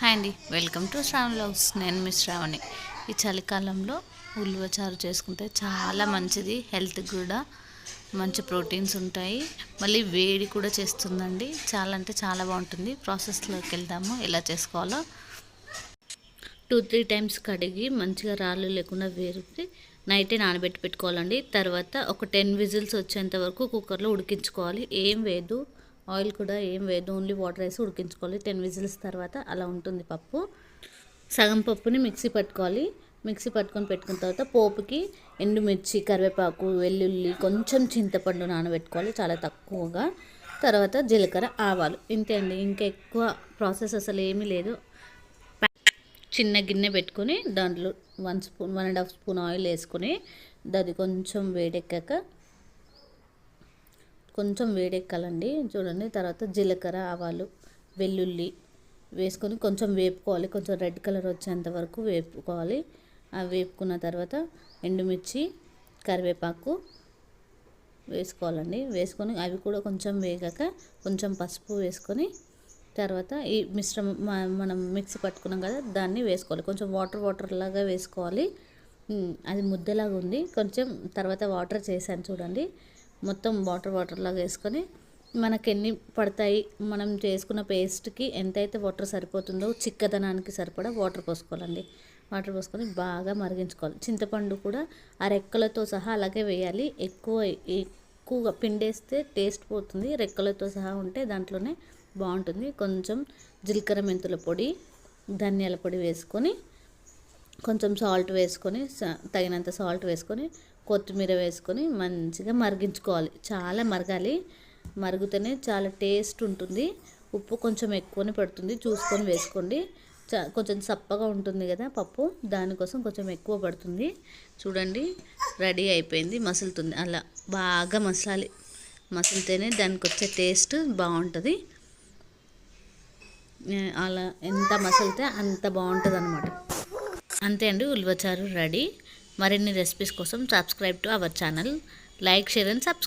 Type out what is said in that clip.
Hi అండి, welcome to Shravan vlogs. నేను మీ శ్రావణి. ఈ చలికాలంలో ఉలువచారు చేసుకుంటే చాలా మంచిది, హెల్త్కి కూడా మంచి ప్రోటీన్స్ ఉంటాయి, మళ్ళీ వేడి కూడా చేస్తుందండి. చాలా అంటే చాలా బాగుంటుంది. ప్రాసెస్లోకి వెళ్దాము. ఎలా చేసుకోవాలో 2-3 టైమ్స్ కడిగి మంచిగా రాళ్ళు లేకుండా వేసి నైటే నానబెట్టి పెట్టుకోవాలండి. తర్వాత ఒక 10 విజిల్స్ వచ్చేంత వరకు కుక్కర్లో ఉడికించుకోవాలి. ఏం వేయదు, ఆయిల్ కూడా ఏం వేయదు, ఓన్లీ వాటర్ వేసి ఉడికించుకోవాలి. 10 విజిల్స్ తర్వాత అలా ఉంటుంది పప్పు. సగం పప్పుని మిక్సీ పట్టుకోవాలి. మిక్సీ పట్టుకొని పెట్టుకున్న తర్వాత పోపుకి ఎండుమిర్చి, కరివేపాకు, వెల్లుల్లి, కొంచెం చింతపండు నానబెట్టుకోవాలి, చాలా తక్కువగా. తర్వాత జీలకర్ర, ఆవాలు, ఇంతే అండి. ఇంకా ఎక్కువ ప్రాసెస్ అసలు ఏమీ లేదు. చిన్న గిన్నె పెట్టుకొని దాంట్లో 1 స్పూన్ 1.5 స్పూన్ ఆయిల్ వేసుకొని అది కొంచెం వేడెక్కాలండి. చూడండి. తర్వాత జీలకర్ర, ఆవాలు, వెల్లుల్లి వేసుకొని కొంచెం వేపుకోవాలి. కొంచెం రెడ్ కలర్ వచ్చేంత వరకు వేపుకోవాలి. అవి వేపుకున్న తర్వాత ఎండుమిర్చి, కరివేపాకు వేసుకోవాలండి. వేసుకొని అవి కూడా కొంచెం వేగాక కొంచెం పసుపు వేసుకొని తర్వాత ఈ మిశ్రమం మనం మిక్సీ పట్టుకున్నాం కదా, దాన్ని వేసుకోవాలి. కొంచెం వాటర్ లాగా వేసుకోవాలి. అది ముద్దలాగా ఉంది. కొంచెం తర్వాత వాటర్ చేశాను చూడండి. మొత్తం వాటర్ లాగా వేసుకొని మనకి ఎన్ని పడతాయి, మనం చేసుకున్న పేస్ట్కి ఎంతైతే వాటర్ సరిపోతుందో చిక్కదనానికి సరిపడా వాటర్ పోసుకోవాలండి. వాటర్ పోసుకొని బాగా మరిగించుకోవాలి. చింతపండు కూడా ఆ రెక్కలతో సహా అలాగే వేయాలి. ఎక్కువగా పిండేస్తే టేస్ట్ పోతుంది. రెక్కలతో సహా ఉంటే దాంట్లోనే బాగుంటుంది. కొంచెం జీలకర్ర, మెంతుల పొడి, ధనియాల పొడి వేసుకొని కొంచెం సాల్ట్ వేసుకొని తగినంత సాల్ట్ వేసుకొని కొత్తిమీర వేసుకొని మంచిగా మరిగించుకోవాలి. చాలా మరగాలి. మరుగుతూనే చాలా టేస్ట్ ఉంటుంది. ఉప్పు కొంచెం ఎక్కువనే పడుతుంది, చూసుకొని వేసుకోండి. కొంచెం సప్పగా ఉంటుంది కదా పప్పు, దానికోసం కొంచెం ఎక్కువ పడుతుంది. చూడండి, రెడీ అయిపోయింది. మసులుతుంది. అలా బాగా మసలాలి. మసిలితేనే దానికి వచ్చే టేస్ట్ బాగుంటుంది. అలా ఎంత మసిలితే అంత బాగుంటుంది అన్నమాట. అంతే అండి, ఉలువచారు రెడీ. మరిన్ని రెసిపీస్ కోసం subscribe to our channel. Like, share and subscribe.